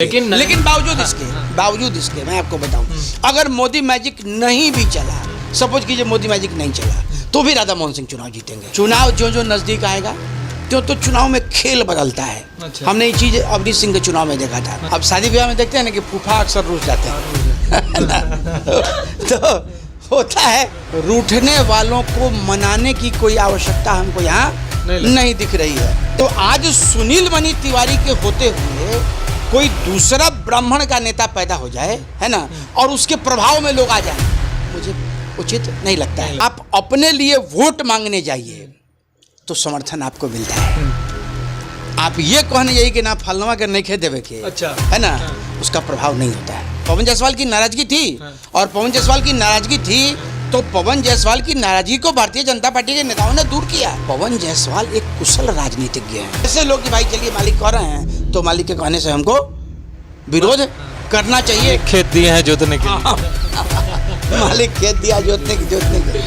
लेकिन बावजूद इसके मैं आपको बताऊं, अगर मोदी मैजिक नहीं भी चला, सपोज कीजिए मोदी मैजिक नहीं चला, तो भी राधा मोहन सिंह चुनाव जीतेंगे। चुनाव जो नजदीक आएगा तो चुनाव में खेल बदलता है। अच्छा। हमने ये चीज अवनीश सिंह के चुनाव में देखा था। अब शादी ब्याह में देखते हैं ना कि फूफा अक्सर रूठ जाते हैं तो होता है, रूठने वालों को मनाने की कोई आवश्यकता हमको यहाँ नहीं दिख रही है। तो आज सुनील मणि तिवारी के होते हुए कोई दूसरा ब्राह्मण का नेता पैदा हो जाए, है ना, और उसके प्रभाव में लोग आ जाए, मुझे उचित नहीं लगता है। आप अपने लिए वोट मांगने जाइए तो समर्थन आपको मिलता है। आप ये कहने जाइए कि ना फलनवा के नहीं खेत देवे के, अच्छा, है ना, उसका प्रभाव नहीं होता है। पवन जायसवाल की नाराजगी थी, और पवन जायसवाल की नाराजगी थी तो पवन जायसवाल की नाराजगी को भारतीय जनता पार्टी के नेताओं ने दूर किया। पवन जायसवाल एक कुशल राजनीतिज्ञ है। ऐसे लोग कि भाई चलिए मालिक कह रहे हैं तो मालिक के कहने से हमको विरोध करना चाहिए। खेत दिए हैं जोतने के लिए। मालिक खेत दिया जोतने के।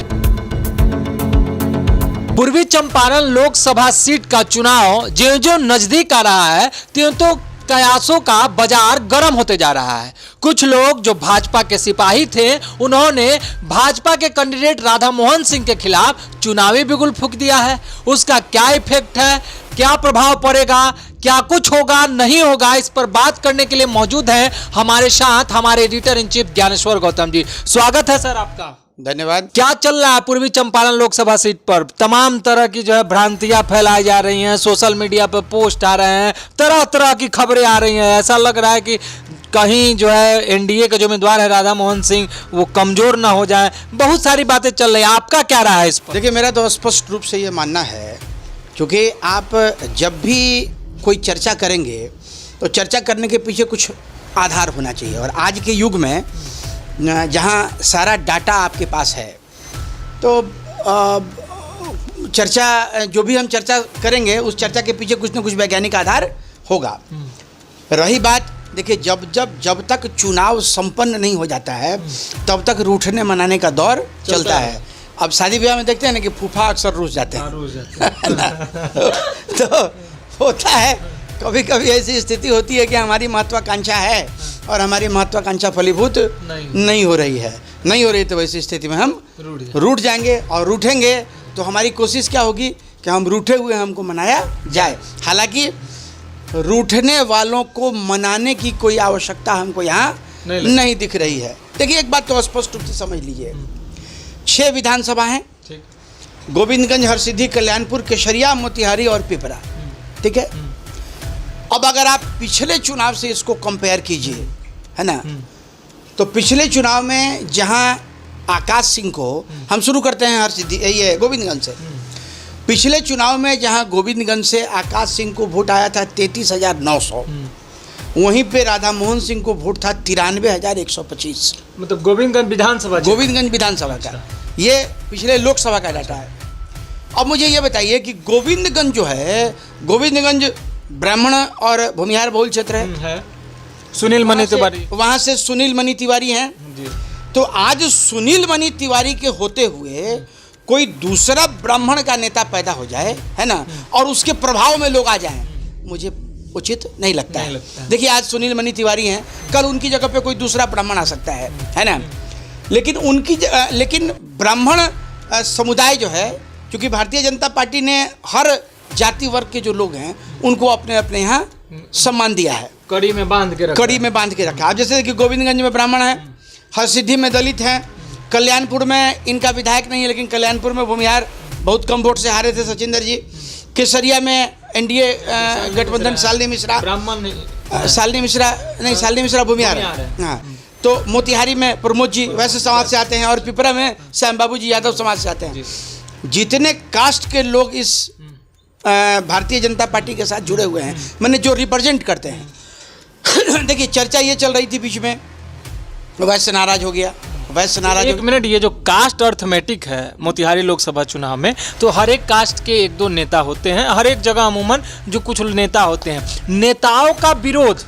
पूर्वी चंपारण लोकसभा सीट का चुनाव जो नजदीक आ रहा है तो कयासों का बाजार गर्म होते जा रहा है। कुछ लोग जो भाजपा के सिपाही थे, उन्होंने भाजपा के कैंडिडेट राधा मोहन सिंह के खिलाफ चुनावी बिगुल फूंक दिया है। उसका क्या इफेक्ट है, क्या प्रभाव पड़ेगा, क्या कुछ होगा नहीं होगा, इस पर बात करने के लिए मौजूद है हमारे साथ हमारे editor in chief Gyaneshwar Gautam ji. स्वागत है सर आपका। धन्यवाद। क्या चल रहा है पूर्वी चंपारण लोकसभा सीट पर? तमाम तरह की जो है भ्रांतियां फैलाई जा रही हैं, सोशल मीडिया पर पोस्ट आ रहे हैं, तरह तरह की खबरें आ रही हैं। ऐसा लग रहा है कि कहीं जो है एनडीए के जो उम्मीदवार है राधा मोहन सिंह वो कमजोर ना हो जाए। बहुत सारी बातें चल रही है, आपका क्या रहा है इस पर? देखिए, मेरा तो स्पष्ट रूप से ये मानना है, क्योंकि आप जब भी कोई चर्चा करेंगे तो चर्चा करने के पीछे कुछ आधार होना चाहिए। और आज के युग में जहाँ सारा डाटा आपके पास है, तो चर्चा जो भी हम चर्चा करेंगे उस चर्चा के पीछे कुछ न कुछ वैज्ञानिक आधार होगा। रही बात, देखिए, जब तक चुनाव संपन्न नहीं हो जाता है तब तक रूठने मनाने का दौर चलता है। अब शादी ब्याह में देखते हैं ना कि फूफा अक्सर रूठ जाते हैं तो होता है, कभी कभी ऐसी स्थिति होती है कि हमारी महत्वाकांक्षा है और हमारी महत्वाकांक्षा फलीभूत नहीं हो रही तो वैसी स्थिति में हम रूठ जाएंगे, और रूठेंगे तो हमारी कोशिश क्या होगी कि हम रूठे हुए हमको मनाया जाए। हालांकि रूठने वालों को मनाने की कोई आवश्यकता हमको यहाँ नहीं दिख रही है। देखिए, एक बात तो स्पष्ट रूप से समझ लीजिए, 6 विधानसभा हैं, गोविंदगंज, हरसिद्धि, कल्याणपुर, केसरिया, मोतिहारी और पिपरा, ठीक है। अब अगर आप पिछले चुनाव से इसको कंपेयर कीजिए, है ना, तो पिछले चुनाव में जहां आकाश सिंह को, हम शुरू करते हैं हरसिद्धि ये गोविंदगंज से, पिछले चुनाव में जहां गोविंदगंज से आकाश सिंह को वोट आया था 33,900, वहीं पे राधा मोहन सिंह को वोट था 93,125। मतलब गोविंदगंज विधानसभा का ये पिछले लोकसभा का डाटा है। अब मुझे ये बताइए कि गोविंदगंज जो है, गोविंदगंज ब्राह्मण और भूमिहार बहुल क्षेत्र है। सुनील मणि तिवारी, वहाँ से सुनील मणि तिवारी हैं जी। तो आज सुनील मणि तिवारी के होते हुए कोई दूसरा ब्राह्मण का नेता पैदा हो जाए, है ना, और उसके प्रभाव में लोग आ जाएं, मुझे उचित नहीं लगता है। देखिए, आज सुनील मणि तिवारी हैं, कल उनकी जगह पे कोई दूसरा ब्राह्मण आ सकता है ना, लेकिन ब्राह्मण समुदाय जो है, क्योंकि भारतीय जनता पार्टी ने हर जाति वर्ग के जो लोग हैं उनको अपने अपने यहाँ सम्मान दिया है, कड़ी में बांध के रखा। अब जैसे कि गोविंदगंज में ब्राह्मण है, हरसिद्धि में दलित हैं, कल्याणपुर में इनका विधायक नहीं है, लेकिन कल्याणपुर में भूमिहार बहुत कम वोट से हारे थे सचिंदर जी। केसरिया में एनडीए गठबंधन शालिनी मिश्रा भूमिहार, हाँ। तो मोतिहारी में प्रमोद जी वैसे समाज से आते हैं, और पिपरा में श्याम बाबू जी यादव समाज से आते हैं। जितने कास्ट के लोग इस भारतीय जनता पार्टी के साथ जुड़े हुए हैं, मैंने जो रिप्रेजेंट करते हैं देखिए, चर्चा ये चल रही थी बीच में, वैसे नाराज हो गया, एक मिनट, ये जो कास्ट अर्थमेटिक है मोतिहारी लोकसभा चुनाव में, तो हर एक कास्ट के 1-2 नेता होते हैं, हर एक जगह अमूमन जो कुछ नेता होते हैं, नेताओं का विरोध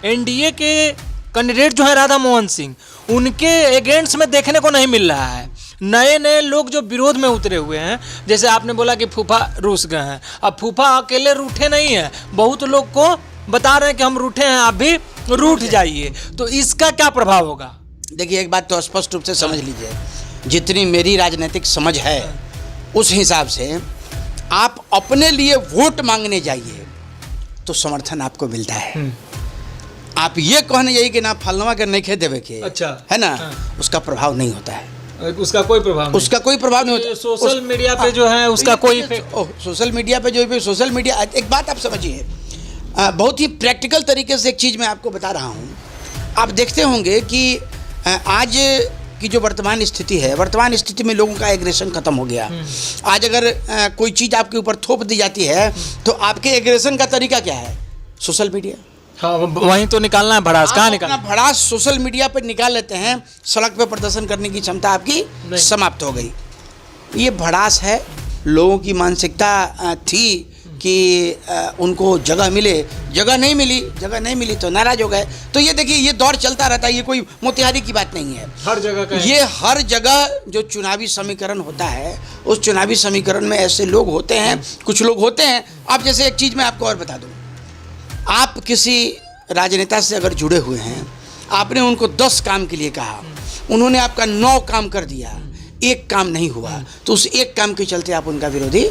एनडीए के कैंडिडेट जो है राधा मोहन सिंह, उनके अगेंस्ट में देखने को नहीं मिल रहा है। नए लोग जो विरोध में उतरे हुए हैं, जैसे आपने बोला कि फूफा रूस गए हैं, अब फूफा अकेले रूठे नहीं हैं, बहुत लोग को बता रहे हैं कि हम रूठे हैं, आप भी रूठ जाइए, तो इसका क्या प्रभाव होगा? देखिए, एक बात तो स्पष्ट रूप से समझ लीजिए, जितनी मेरी राजनीतिक समझ है उस हिसाब से आप अपने लिए वोट मांगने जाइए तो समर्थन आपको मिलता है। आप ये कहने जाइए कि ना फलनवा के नहीं खे देवे के, अच्छा, है ना, हाँ। उसका प्रभाव नहीं होता है। उसका कोई प्रभाव नहीं। उसका कोई प्रभाव नहीं होता। सोशल मीडिया पे जो है उसका कोई इफेक्ट। सोशल मीडिया पे जो सोशल मीडिया, एक बात आप समझिए, बहुत ही प्रैक्टिकल तरीके से एक चीज़ मैं आपको बता रहा हूँ। आप देखते होंगे कि आज की जो वर्तमान स्थिति है, वर्तमान स्थिति में लोगों का एग्रेशन खत्म हो गया। आज अगर कोई चीज़ आपके ऊपर थोप दी जाती है तो आपके एग्रेशन का तरीका क्या है? Social media. हाँ, वहीं तो निकालना है भड़ास। कहाँ निकालना? भड़ास सोशल मीडिया पर निकाल लेते हैं, सड़क पे प्रदर्शन करने की क्षमता आपकी समाप्त हो गई। ये भड़ास है। लोगों की मानसिकता थी कि उनको जगह मिले, जगह नहीं मिली तो नाराज हो गए। तो ये देखिए, ये दौर चलता रहता है। ये कोई मोतिहारी की बात नहीं है, हर जगह का ये हर जगह जो चुनावी समीकरण होता है, उस चुनावी समीकरण में ऐसे लोग होते हैं, कुछ लोग होते हैं। आप जैसे एक चीज़ मैं आपको और बता दूं, आप किसी राजनेता से अगर जुड़े हुए हैं, आपने उनको 10 काम के लिए कहा, उन्होंने आपका 9 काम कर दिया, एक काम नहीं हुआ, तो उस एक काम के चलते आप उनका विरोधी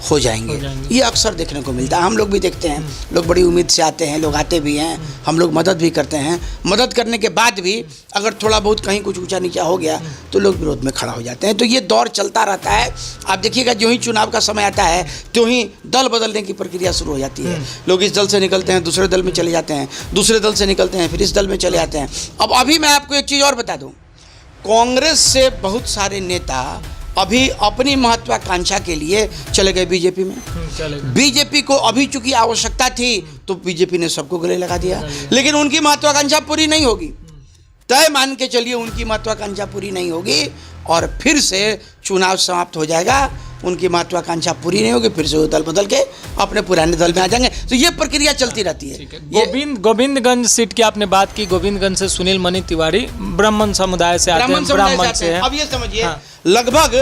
हो जाएंगे। ये अक्सर देखने को मिलता है। हम लोग भी देखते हैं, लोग बड़ी उम्मीद से आते हैं, लोग आते भी हैं, हम लोग मदद भी करते हैं। मदद करने के बाद भी अगर थोड़ा बहुत कहीं कुछ ऊंचा नीचा हो गया तो लोग विरोध में खड़ा हो जाते हैं। तो ये दौर चलता रहता है। आप देखिएगा, जो ही चुनाव का समय आता है तो ही दल बदलने की प्रक्रिया शुरू हो जाती है। लोग इस दल से निकलते हैं, दूसरे दल में चले जाते हैं, दूसरे दल से निकलते हैं, फिर इस दल में चले जाते हैं। अब अभी मैं आपको एक चीज़ और बता दूँ, कांग्रेस से बहुत सारे नेता अभी अपनी महत्वाकांक्षा के लिए चले गए बीजेपी में। बीजेपी को अभी चूंकि आवश्यकता थी तो बीजेपी ने सबको गले लगा दिया, लेकिन उनकी महत्वाकांक्षा पूरी नहीं होगी। तय मान के चलिए, उनकी महत्वाकांक्षा पूरी नहीं होगी और फिर से चुनाव समाप्त हो जाएगा। उनकी महत्वाकांक्षा पूरी नहीं होगी, फिर से वो दल बदल के अपने पुराने दल में आ जाएंगे। तो ये प्रक्रिया चलती रहती है। गोविंदगंज सीट की आपने बात की। गोविंदगंज से सुनील मणि तिवारी ब्राह्मण समुदाय से आते हैं, ब्राह्मण से हैं। अब ये समझिए, लगभग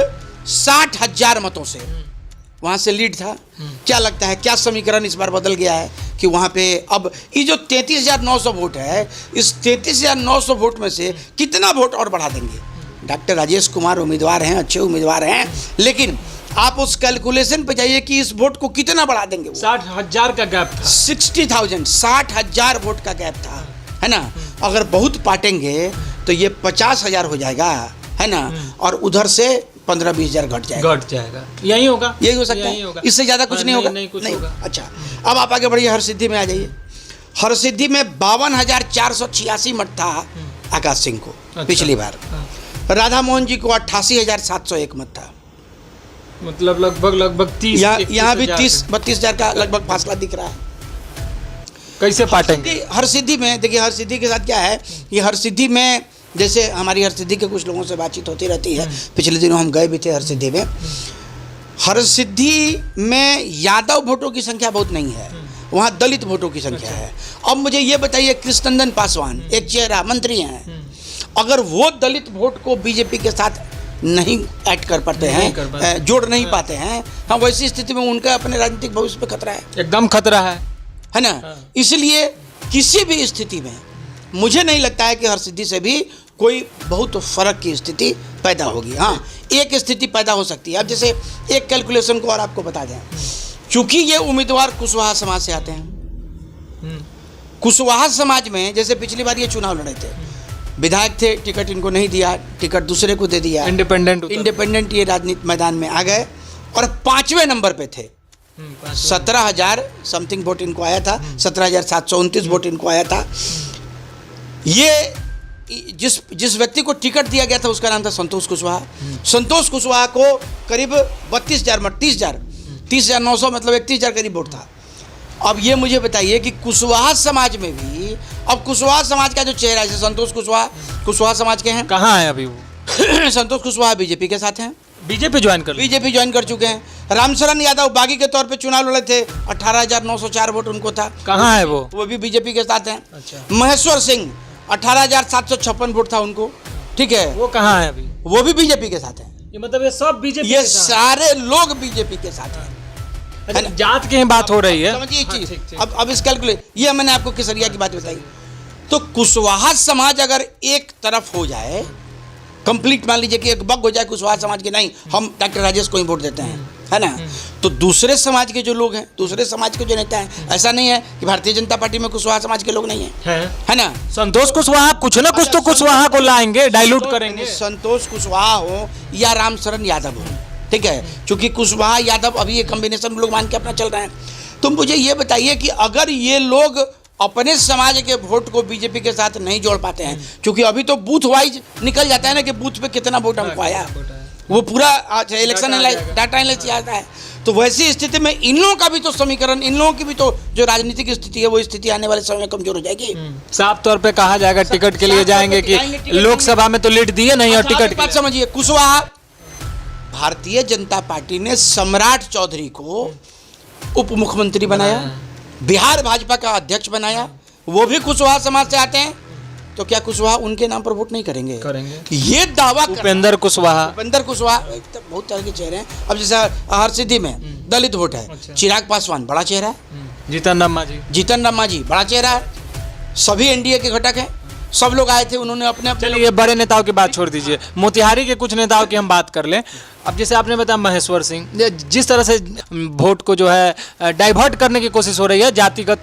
60,000 मतों से वहाँ से लीड था। क्या लगता है, क्या समीकरण इस बार बदल गया है कि वहाँ पे अब ये जो 33,900 वोट है, इस 33,900 वोट में से कितना वोट और बढ़ा देंगे? डॉक्टर राजेश कुमार उम्मीदवार हैं, अच्छे उम्मीदवार हैं, लेकिन आप उस कैलकुलेशन पे जाइए कि इस वोट को कितना बढ़ा देंगे। 60,000 का गैप था। 60,000, 60,000 वोट का गैप था, है ना। अगर बहुत पाटेंगे तो ये 50,000 हो जाएगा, है ना, और उधर से 15-20 हज़ार घट जाएगा। यही होगा, यही हो सकता है। इससे ज़्यादा कुछ नहीं होगा। नहीं होगा। अच्छा, अब आप आगे बढ़िए, हरसिद्धि में आ जाइए। हरसिद्धि में 52,486 मत था आकाश सिंह को। अच्छा, पिछली बार राधा मोहन जी को 88,701 मत था। मतलब लगभग 30। यहाँ भी 30-32 हज़ार का लगभग फासला दिख रहा है। कैसे पाटेंगे? हरसिद्धि में देखिए, हरसिद्धि के साथ क्या है, ये हरसिद्धि में जैसे हमारी हरसिद्धि के कुछ लोगों से बातचीत होती रहती है। पिछले दिनों हम गए भी थे हरसिद्धि में। हरसिद्धि में यादव वोटों की संख्या बहुत नहीं है, वहाँ दलित वोटों की संख्या है। अब मुझे ये बताइए, कृष्णनंदन पासवान एक चेहरा मंत्री हैं, अगर वो दलित वोट को बीजेपी के साथ नहीं ऐड कर पाते हैं, जोड़ नहीं पाते हैं, हाँ, वैसी स्थिति में उनका अपने राजनीतिक भविष्य पे खतरा है, एकदम खतरा है ना। इसलिए किसी भी स्थिति में मुझे नहीं लगता है कि हरसिद्धि से भी कोई बहुत फर्क की स्थिति पैदा होगी। हाँ, एक स्थिति पैदा हो सकती है। अब जैसे एक कैलकुलेशन को और आपको बता दें, चूंकि ये उम्मीदवार कुशवाहा समाज से आते हैं, कुशवाहा समाज में जैसे पिछली बार ये चुनाव लड़े थे, विधायक थे, टिकट इनको नहीं दिया, टिकट दूसरे को दे दिया, इंडिपेंडेंट ये राजनीति मैदान में आ गए और 5वें नंबर पे थे। 17,000 समथिंग वोट इनको आया था, 17,729 वोट इनको आया था। ये जिस व्यक्ति को टिकट दिया गया था उसका नाम था संतोष कुशवाहा। संतोष कुशवाहा को करीब 32,000 मत, 30,900 मतलब 31,000 करीब वोट था। अब ये मुझे बताइए कि कुशवाहा समाज में भी, अब कुशवाहा समाज का जो चेहरा है, संतोष कुशवाहा समाज के हैं, कहाँ है अभी वो? संतोष कुशवाहा बीजेपी के साथ हैं, बीजेपी ज्वाइन कर चुके हैं। रामशरण यादव बागी के तौर पे चुनाव लड़े थे, 18,904 वोट उनको था। कहाँ है वो भी बीजेपी के साथ हैं। अच्छा। महेश्वर सिंह 18,756 वोट था उनको, ठीक है, वो कहाँ है अभी? वो भी बीजेपी के साथ हैं। ये मतलब ये सब बीजेपी, ये सारे लोग बीजेपी के साथ हैं। जात की बात हो रही है, समझिए चीज। अब इस कैलकुलेट, ये मैंने आपको केसरिया की बात बताई। तो कुशवाहा समाज अगर एक तरफ हो जाए, कंप्लीट मान लीजिए कि एक बग हो जाए कुशवाहा समाज के, नहीं हम डॉक्टर राजेश को ही वोट देते हैं, है ना, तो दूसरे समाज के जो लोग हैं, दूसरे समाज के जो नेता हैं, ऐसा नहीं है कि भारतीय जनता पार्टी में कुशवाहा समाज के लोग नहीं हैं, है ना। संतोष कुशवाहा कुछ ना कुछ तो कुशवाहा को लाएंगे, डाइल्यूट करेंगे। संतोष कुशवाहा हो या रामशरण यादव हो, ठीक है, क्योंकि कुशवाहा यादव अभी ये कॉम्बिनेशन लोग मान के अपना चल रहे हैं। तो मुझे ये बताइए कि अगर ये लोग अपने समाज के वोट को बीजेपी के साथ नहीं जोड़ पाते हैं, क्योंकि अभी तो बूथ वाइज निकल जाता है ना कि बूथ पे कितना वोट हमको आया, वो पूरा इलेक्शन डाटा एनालिसिस आता है। तो वैसी स्थिति में इन लोगों का भी तो समीकरण, इन लोगों की भी तो जो राजनीतिक स्थिति है वो स्थिति आने वाले समय में कमजोर हो जाएगी। साफ तौर पे कहा जाएगा टिकट के लिए जाएंगे कि लोकसभा में तो लीड दिए नहीं और टिकट बात समझिए। कुशवाहा, भारतीय जनता पार्टी ने सम्राट चौधरी को उप मुख्यमंत्री बनाया, बिहार भाजपा का अध्यक्ष बनाया, वो भी कुशवाहा समाज से आते हैं, तो क्या कुशवाहा उनके नाम पर वोट नहीं करेंगे? ये दावा उपेंद्र कुशवाहा तो बहुत तरह के चेहरे हैं। अब जैसे हरसिद्धि में दलित वोट है, चिराग पासवान बड़ा चेहरा है, जीतन राम मांझी बड़ा चेहरा है, सभी एनडीए के घटक हैं, सब लोग आए थे, उन्होंने अपने चलिए बड़े नेताओं की बात छोड़ दीजिए, मोतिहारी के कुछ नेताओं की हम बात कर लें। अब जैसे आपने बताया महेश्वर सिंह, जिस तरह से वोट को जो है डाइवर्ट करने की कोशिश हो रही है, जातिगत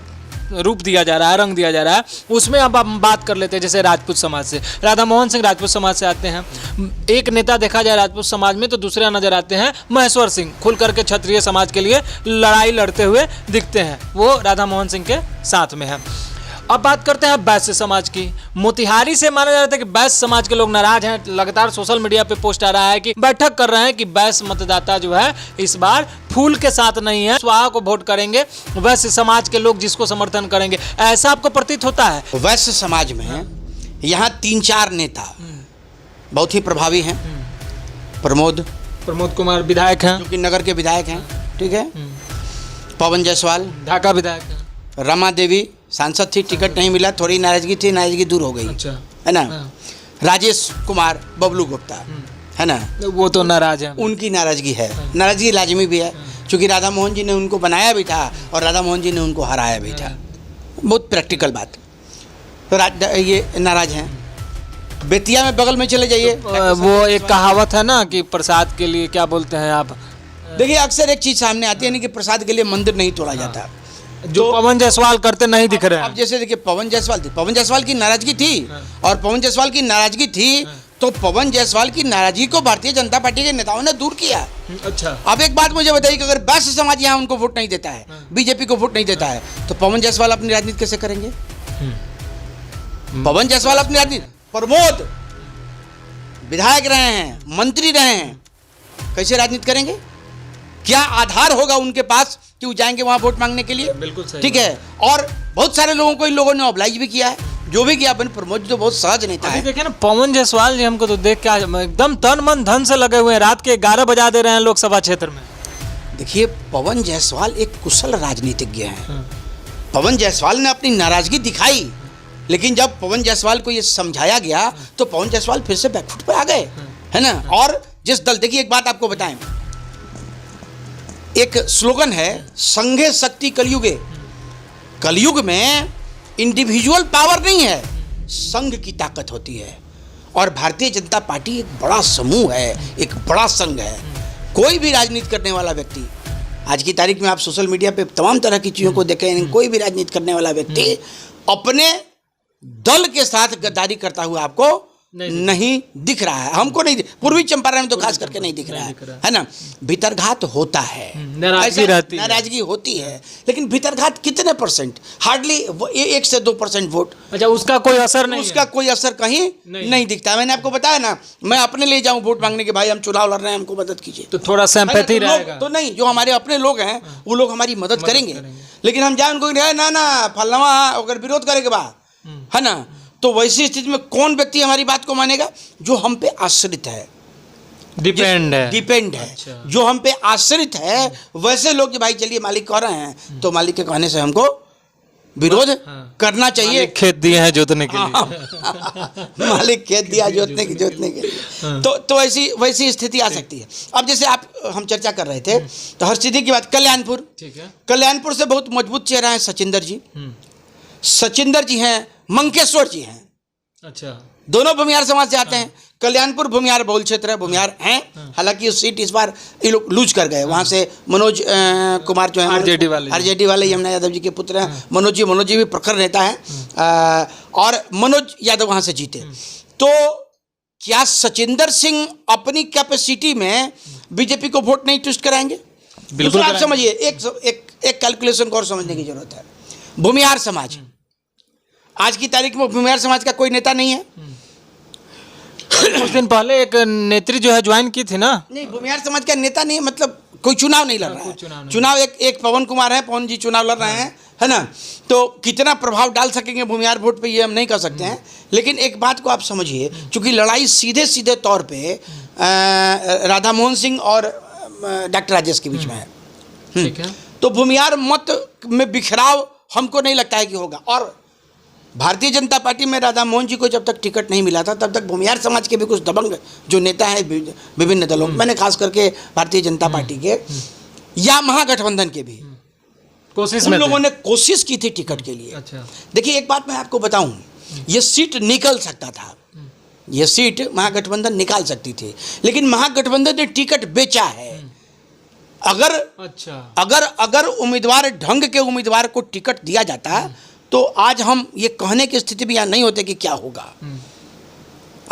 रूप दिया जा रहा है, रंग दिया जा रहा है, उसमें अब हम बात कर लेते हैं जैसे राजपूत समाज से। राधा मोहन सिंह राजपूत समाज से आते हैं, एक नेता देखा जाए राजपूत समाज में तो दूसरे नजर आते हैं महेश्वर सिंह, खुल करके क्षत्रिय समाज के लिए लड़ाई लड़ते हुए दिखते हैं, वो राधा मोहन सिंह के साथ में है। अब बात करते हैं वैश्य समाज की। मोतिहारी से माना जाता है कि वैश्य समाज के लोग नाराज हैं, लगातार सोशल मीडिया पे पोस्ट आ रहा है कि बैठक कर रहे हैं कि वैश्य मतदाता जो है इस बार फूल के साथ नहीं है, स्वाहा को वोट करेंगे, वैश्य समाज के लोग जिसको समर्थन करेंगे, ऐसा आपको प्रतीत होता है? वैश्य समाज में यहाँ 3-4 नेता बहुत ही प्रभावी हैं। प्रमोद कुमार विधायक हैं, जो कि नगर के विधायक हैं, ठीक है। पवन जायसवाल ढाका विधायक हैं। रमा देवी सांसद थी, टिकट नहीं मिला, थोड़ी नाराजगी थी, नाराजगी दूर हो गई, अच्छा, है ना। राजेश कुमार बबलू गुप्ता, है ना, वो तो नाराज है, उनकी नाराजगी है, नाराजगी लाजमी भी है, क्योंकि राधा मोहन जी ने उनको बनाया भी था और राधा मोहन जी ने उनको हराया भी था, बहुत प्रैक्टिकल बात। तो ये नाराज हैं। बेतिया में बगल में चले जाइए, वो एक कहावत है ना कि प्रसाद के लिए क्या बोलते हैं आप, देखिए अक्सर एक चीज सामने आती है नहीं कि प्रसाद के लिए मंदिर नहीं तोड़ा जाता, जो पवन जायसवाल करते नहीं दिख रहे हैं। अब जैसे देखिए पवन जायसवाल की नाराजगी थी, और पवन जायसवाल की नाराजगी थी तो पवन जायसवाल की नाराजगी को भारतीय जनता पार्टी के नेताओं ने दूर किया। अच्छा, अब एक बात मुझे बताइए कि अगर वैश्य समाज यहाँ उनको वोट नहीं देता है, बीजेपी को वोट नहीं देता है, तो पवन जायसवाल अपनी राजनीति कैसे करेंगे? पवन जायसवाल अपनी राजनीति, प्रमोद विधायक रहे हैं, मंत्री रहे हैं, कैसे राजनीति करेंगे? क्या आधार होगा उनके पास कि वो जाएंगे वहां वोट मांगने के लिए? बिल्कुल सही, ठीक है। और बहुत सारे लोगों को इन लोगों ने ऑब्लाइज भी किया है, जो भी किया। अपन प्रमोद तो बहुत सहज नेता है। देखिए ना, पवन जायसवाल जी हमको तो देख के एकदम तन मन धन से लगे हुए हैं, रात के 11 बजा दे रहे हैं लोकसभा क्षेत्र में। देखिए पवन जायसवाल एक कुशल राजनीतिज्ञ हैं। पवन जायसवाल ने अपनी नाराजगी दिखाई, लेकिन जब पवन जायसवाल को ये समझाया गया तो पवन जायसवाल फिर से बैकफुट पर आ गए, है ना। और जिस दल, देखिए एक बात आपको बताएं, एक स्लोगन है संघे शक्ति कलयुगे। कलयुग में इंडिविजुअल पावर नहीं है, संघ की ताकत होती है। और भारतीय जनता पार्टी एक बड़ा समूह है, एक बड़ा संघ है। कोई भी राजनीति करने वाला व्यक्ति, आज की तारीख में आप सोशल मीडिया पे तमाम तरह की चीज़ों को देखें, कोई भी राजनीति करने वाला व्यक्ति अपने दल के साथ गद्दारी करता हुआ आपको नहीं दिख रहा है। हमको नहीं, पूर्वी चंपारण में तो खास करके नहीं दिख रहा है ना। भीतरघात होता है, नाराजगी होती है, लेकिन भीतरघात कितने %? हार्डली 1 से 2% वोट। अच्छा, उसका कोई असर नहीं, उसका कोई असर कहीं नहीं दिखता। मैंने आपको बताया ना, मैं अपने ले जाऊं वोट मांगने के, भाई हम चुनाव लड़ रहे हैं, हमको मदद कीजिए, तो थोड़ा सिंपैथी रहेगा। तो नहीं, जो हमारे अपने लोग हैं वो लोग हमारी मदद करेंगे। लेकिन हम जाए उनको ना फलवा अगर विरोध करेंगे बा, है ना, तो वैसी स्थिति में कौन व्यक्ति हमारी बात को मानेगा? जो हम पे आश्रित है, डिपेंड है। अच्छा। जो हम पे आश्रित है, वैसे लोग कि भाई चलिए मालिक कह रहे हैं तो मालिक के कहने से हमको विरोध करना चाहिए। खेत दिए हैं जोतने के लिए मालिक खेत दिया जोतने के लिए, तो वैसी स्थिति आ सकती है। अब जैसे हम चर्चा कर रहे थे तो हरसिद्धि की बात, कल्याणपुर, ठीक है, कल्याणपुर से बहुत मजबूत चेहरा है सचिंदर जी। सचिंदर जी हैं मंकेश्वर जी हैं, अच्छा, दोनों भूमिहार समाज से आते हैं। कल्याणपुर भूमिहार बहुल क्षेत्र है, भूमिहार हैं, हालांकि उस सीट इस बार ये लोग लूज कर गए। वहाँ से मनोज कुमार जो है आरजेडी वाले यमुना यादव जी के पुत्र हैं, मनोज जी भी प्रखर नेता हैं, और मनोज यादव वहाँ से जीते। तो क्या सचिंदर सिंह अपनी कैपेसिटी में बीजेपी को वोट नहीं ट्विस्ट कराएंगे? बिल्कुल आप समझिए, एक कैलकुलेशन को और समझने की जरूरत है। भूमिहार समाज, आज की तारीख में भूमिहार समाज का कोई नेता नहीं है। कुछ दिन पहले एक नेत्री जो है ज्वाइन की थी ना। नहीं, भूमिहार समाज का नेता नहीं, मतलब कोई चुनाव नहीं लड़ रहा है। चुनाव एक पवन कुमार है, पवन जी चुनाव लड़ रहे हैं, है ना। तो कितना प्रभाव डाल सकेंगे भूमिहार वोट पे ये हम नहीं कह सकते हैं। लेकिन एक बात को आप समझिए, चूंकि लड़ाई सीधे सीधे तौर पे राधा मोहन सिंह और डॉक्टर राजेश के बीच में है, ठीक है। तो भूमिहार मत में बिखराव हमको नहीं लगता है कि होगा। और भारतीय जनता पार्टी में राधा मोहन जी को जब तक टिकट नहीं मिला था, तब तक भूमिहार समाज के भी कुछ दबंग जो नेता हैं विभिन्न दलों, मैंने खास करके भारतीय जनता पार्टी के या महागठबंधन के भी कोशिश उन में लोगों ने कोशिश की थी टिकट के लिए। अच्छा, देखिए, एक बात मैं आपको बताऊं, ये सीट निकल सकता था, ये सीट महागठबंधन निकाल सकती थी, लेकिन महागठबंधन ने टिकट बेचा है। अगर उम्मीदवार ढंग के उम्मीदवार को टिकट दिया जाता तो आज हम ये कहने की स्थिति भी यहाँ नहीं होते कि क्या होगा।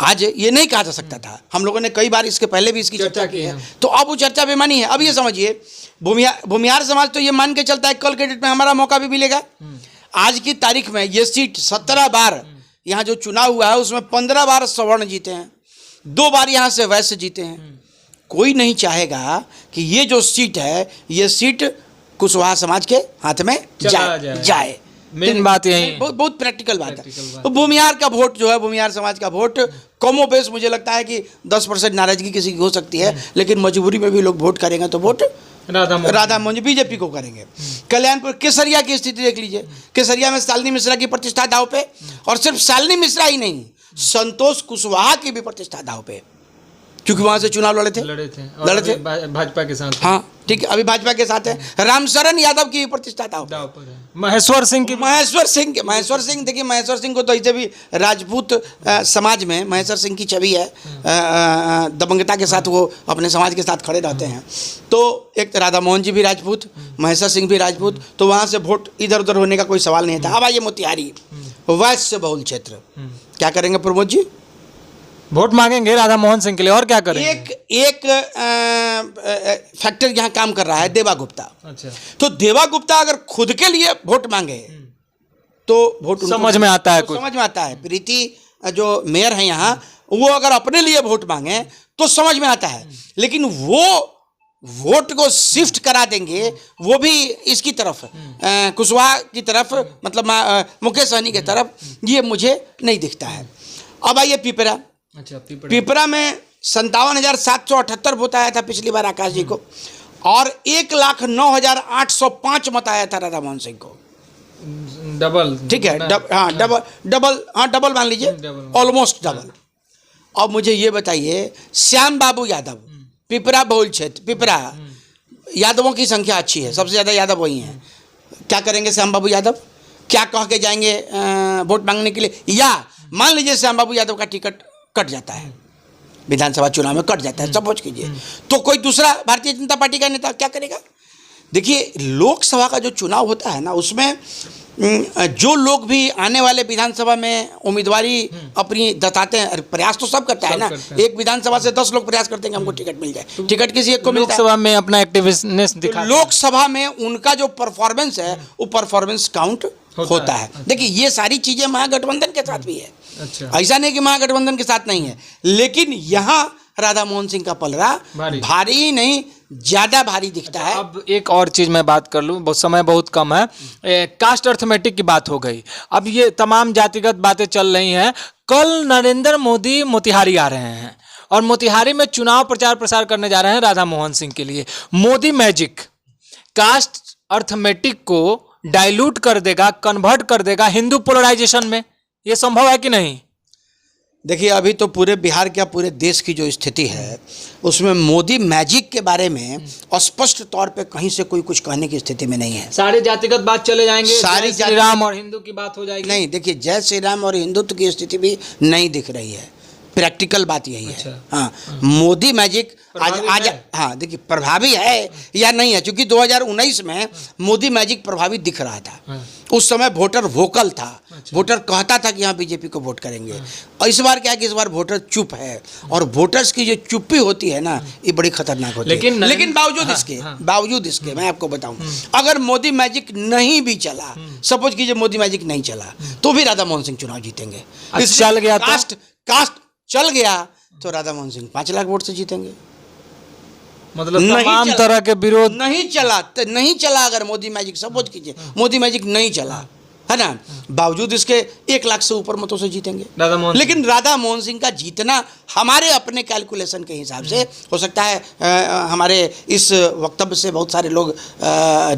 आज ये नहीं कहा जा सकता था। हम लोगों ने कई बार इसके पहले भी इसकी चर्चा की है, तो अब वो चर्चा बेमानी है। अब ये समझिए, भूमिहार समाज तो ये मान के चलता है कल के डेट में हमारा मौका भी मिलेगा। आज की तारीख में ये सीट 17 बार यहाँ जो चुनाव हुआ है उसमें 15 बार सवर्ण जीते हैं, 2 बार यहाँ से वैश्य जीते हैं। कोई नहीं चाहेगा कि ये जो सीट है, ये सीट कुशवाहा समाज के हाथ में जाए। मेन बात यही, बहुत प्रैक्टिकल बात है। तो भूमिहार का वोट जो है, भूमिहार समाज का वोट कमो बेस मुझे लगता है कि 10% नाराजगी किसी की हो सकती है, लेकिन मजबूरी में भी लोग वोट करेंगे तो वोट राधा मोहन बीजेपी को करेंगे। कल्याणपुर केसरिया की स्थिति देख लीजिए, केसरिया में शालिनी मिश्रा की प्रतिष्ठा दाव पे, और सिर्फ शालिनी मिश्रा ही नहीं, संतोष कुशवाहा की भी प्रतिष्ठा दाव पे, क्योंकि वहां से चुनाव लड़े थे भाजपा के साथ। हाँ, ठीक है, अभी भाजपा के साथ है। रामशरण यादव की प्रतिष्ठा दाव पर है। महेश्वर सिंह देखिए, महेश्वर सिंह को तो ऐसे भी राजपूत समाज में महेश्वर सिंह की छवि है, दबंगता के साथ वो अपने समाज के साथ खड़े रहते हैं। तो एक राधा मोहन जी भी राजपूत, महेश्वर सिंह भी राजपूत, तो वहाँ से वोट इधर उधर होने का कोई सवाल नहीं था। अब आइए मोतिहारी, वैश्य बहुल क्षेत्र, क्या करेंगे प्रमोद जी? वोट मांगेंगे राधा मोहन सिंह के लिए, और क्या करेंगे? एक फैक्टर यहाँ काम कर रहा है, देवा गुप्ता। अच्छा, तो देवा गुप्ता अगर खुद के लिए वोट मांगे तो वोट समझ में आता है, कुछ समझ में आता है। प्रीति जो मेयर है यहाँ, वो अगर अपने लिए वोट मांगे तो समझ में आता है, लेकिन वो वोट को शिफ्ट करा देंगे, वो भी इसकी तरफ, कुशवाहा की तरफ, मतलब मुकेश सहनी की तरफ, ये मुझे नहीं दिखता है। अब आइए पिपरा। अच्छा, पिपरा में 57,778 वोट आया था पिछली बार आकाश जी को, और 1,09,805 मत आया था राधा मोहन सिंह को। डबल, ठीक है, डबल मान लीजिए, ऑलमोस्ट डबल। अब मुझे ये बताइए, श्याम बाबू यादव, पिपरा बहुल क्षेत्र, पिपरा यादवों की संख्या अच्छी है, सबसे ज़्यादा यादव वही हैं। क्या करेंगे श्याम बाबू यादव? क्या कह के जाएंगे वोट मांगने के लिए? या मान लीजिए श्याम बाबू यादव का टिकट कट जाता है, विधानसभा चुनाव में कट जाता है, सपोज कीजिए, तो कोई दूसरा भारतीय जनता पार्टी का नेता क्या करेगा? देखिए, लोकसभा का जो चुनाव होता है ना, उसमें जो लोग भी आने वाले विधानसभा में उम्मीदवारी अपनी जताते हैं, प्रयास तो सब करता है ना। एक विधानसभा से 10 लोग प्रयास करते हैं कि हमको टिकट मिल जाए, टिकट किसी एक को मिलता है। लोकसभा में अपना एक्टिवनेस दिखा, लोकसभा में उनका जो परफॉर्मेंस है वो परफॉर्मेंस काउंट होता है। देखिए, ये सारी चीजें महागठबंधन के साथ भी है। अच्छा, ऐसा नहीं कि महागठबंधन के साथ नहीं है, लेकिन यहाँ राधा मोहन सिंह का पलड़ा भारी नहीं, ज्यादा भारी दिखता है। अब एक और चीज मैं बात कर लूँ, बहुत समय बहुत कम है, कास्ट अर्थमेटिक की बात हो गई। अब ये तमाम जातिगत बातें चल रही हैं। कल नरेंद्र मोदी मोतिहारी आ रहे हैं और मोतिहारी में चुनाव प्रचार प्रसार करने जा रहे हैं राधा मोहन सिंह के लिए। मोदी मैजिक कास्ट अर्थमेटिक को डाइल्यूट कर देगा, कन्वर्ट कर देगा हिंदू पोलराइजेशन में। ये संभव है कि नहीं? देखिए अभी तो पूरे बिहार क्या पूरे देश की जो स्थिति है उसमें मोदी मैजिक के बारे में स्पष्ट तौर पे कहीं से कोई कुछ कहने की स्थिति में नहीं है। सारे जातिगत बात चले जाएंगे, सारी जय श्री राम और हिंदू की बात हो जाएगी। नहीं, देखिए जय श्री राम और हिंदुत्व की स्थिति भी नहीं दिख रही है। प्रैक्टिकल बात यही अच्छा। है। हाँ, मोदी मैजिक आज हाँ देखिए प्रभावी है या नहीं है, क्योंकि 2019 में मोदी मैजिक प्रभावी दिख रहा था। उस समय वोटर वोकल था। अच्छा। वोटर कहता था कि यहाँ बीजेपी को वोट करेंगे। और इस बार क्या है कि इस बार वोटर चुप है, और वोटर्स की जो चुप्पी होती है ना ये बड़ी खतरनाक होती है। लेकिन बावजूद इसके मैं आपको बताऊं, अगर मोदी मैजिक नहीं भी चला, सपोज कीजिए मोदी मैजिक नहीं चला, तो भी राधा मोहन सिंह चुनाव जीतेंगे। चल गया तो कास्ट चल गया तो राधा मोहन सिंह 5 लाख वोट से जीतेंगे। मतलब तमाम तरह के विरोध नहीं चला अगर मोदी मैजिक, सपोज कीजिए मोदी मैजिक नहीं चला, है ना, बावजूद इसके 1 लाख से ऊपर मतों से जीतेंगे लेकिन राधा मोहन सिंह का जीतना हमारे अपने कैलकुलेशन के हिसाब से हो सकता है हमारे इस वक्तव्य से बहुत सारे लोग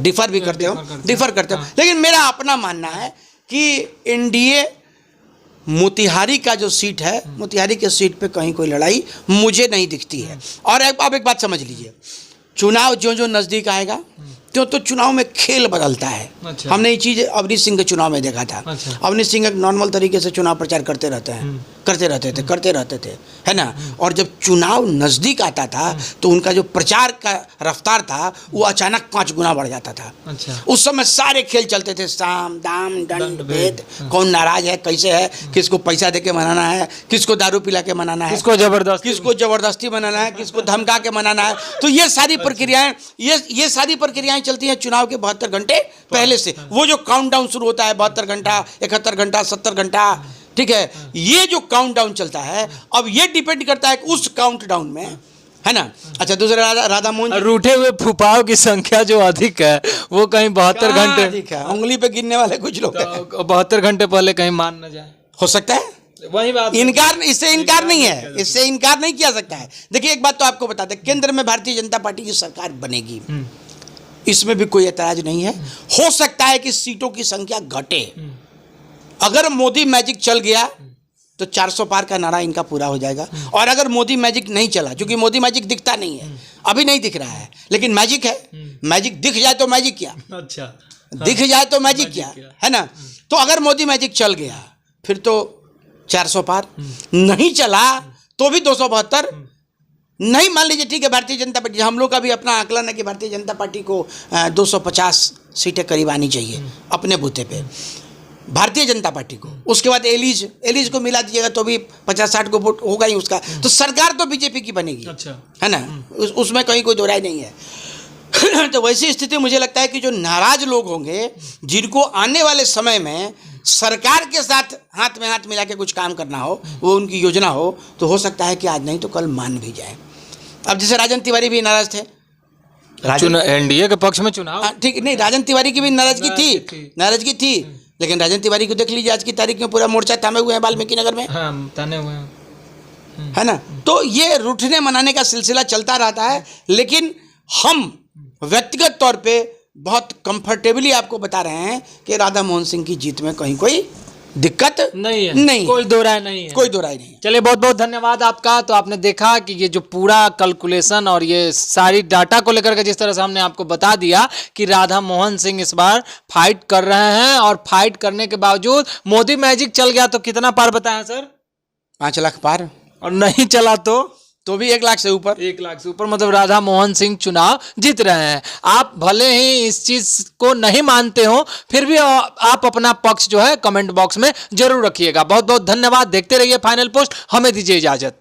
डिफर भी करते हो, लेकिन मेरा अपना मानना है कि एनडीए मोतिहारी का जो सीट है, मोतिहारी के सीट पे कहीं कोई लड़ाई मुझे नहीं दिखती है। और अब एक बात समझ लीजिए, चुनाव जो नज़दीक आएगा क्यों तो चुनाव में खेल बदलता है। अच्छा। हमने ये चीज़ अवनीश सिंह के चुनाव में देखा था। अच्छा। अवनीश सिंह एक नॉर्मल तरीके से चुनाव प्रचार करते रहते थे, है ना, और जब चुनाव नज़दीक आता था तो उनका जो प्रचार का रफ्तार था वो अचानक 5 गुना बढ़ जाता था। अच्छा। उस समय सारे खेल चलते थे, साम दाम दंड भेद, कौन नाराज है, कैसे है, किसको पैसा दे के मनाना है, किसको दारू पिला के मनाना है, किसको जबरदस्ती मनाना है, किसको धमका के मनाना है। तो ये सारी प्रक्रियाएं ये सारी प्रक्रियाएं चलती हैं चुनाव के 72 घंटे पहले से। वो जो काउंटडाउन शुरू होता है 72 घंटा, 71 घंटा, 70 घंटा, ठीक है, ये जो काउंटडाउन चलता है अब ये डिपेंड करता है कि उस काउंटडाउन में, है ना। अच्छा, दूसरा राधा मोहन रूठे हुए फुफाओं की संख्या जो अधिक है वो कहीं 72 घंटे अधिक है, उंगली पे गिनने वाले कुछ लोग हैं। 72 घंटे पहले कहीं मान न जाए, हो सकता है। वही बात, इससे इनकार नहीं किया सकता है। देखिए एक बात तो आपको बता दें, केंद्र में भारतीय जनता पार्टी की सरकार बनेगी, इसमें भी कोई ऐतराज नहीं है। हो सकता है कि सीटों की संख्या घटे। अगर मोदी मैजिक चल गया तो 400 पार का नारा इनका पूरा हो जाएगा। और अगर मोदी मैजिक नहीं चला, क्योंकि मोदी मैजिक दिखता नहीं है, अभी नहीं दिख रहा है, लेकिन मैजिक है, मैजिक दिख जाए तो मैजिक क्या, अच्छा, दिख जाए तो मैजिक क्या, है ना। तो अगर मोदी मैजिक चल गया फिर तो 400 पार, नहीं चला तो भी 272, नहीं मान लीजिए ठीक है भारतीय जनता पार्टी, हम लोग का भी अपना आकलन है कि भारतीय जनता पार्टी को 250 सीटें करीब आनी चाहिए अपने बूथे पे, भारतीय जनता पार्टी को। उसके बाद एलीज को मिला दीजिएगा तो भी 50-60 को वोट होगा ही उसका, तो सरकार तो बीजेपी की बनेगी। अच्छा। है ना, उसमें कहीं कोई दो राय नहीं है। तो वैसी स्थिति मुझे लगता है कि जो नाराज लोग होंगे, जिनको आने वाले समय में सरकार के साथ हाथ में हाथ मिला के कुछ काम करना हो, वो उनकी योजना हो, तो हो सकता है कि आज नहीं तो कल मान भी जाए। अब जैसे राजन तिवारी भी नाराज थे, एनडीए के पक्ष में चुनाव, ठीक नहीं, राजन तिवारी की भी नाराजगी थी, लेकिन राजन तिवारी को देख लीजिए आज की तारीख में पूरा मोर्चा थामे हुए हैं वाल्मीकि नगर में, ताने हुए हैं, है ना। तो ये रूठने मनाने का सिलसिला चलता रहता है, लेकिन हम व्यक्तिगत तौर पे बहुत कंफर्टेबली आपको बता रहे हैं कि राधा मोहन सिंह की जीत में कहीं कोई दिक्कत नहीं, कोई दो राय नहीं है। चलिए बहुत बहुत धन्यवाद आपका। तो आपने देखा कि ये जो पूरा कैलकुलेशन और ये सारी डाटा को लेकर के जिस तरह से हमने आपको बता दिया कि राधा मोहन सिंह इस बार फाइट कर रहे हैं, और फाइट करने के बावजूद मोदी मैजिक चल गया तो कितना पार बताया सर? 5 लाख पार, और नहीं चला तो भी 1 लाख से ऊपर, 1 लाख से ऊपर, मतलब राधा मोहन सिंह चुनाव जीत रहे हैं। आप भले ही इस चीज को नहीं मानते हो, फिर भी आप अपना पक्ष जो है कमेंट बॉक्स में जरूर रखिएगा। बहुत बहुत धन्यवाद। देखते रहिए फाइनल पोस्ट। हमें दीजिए इजाजत।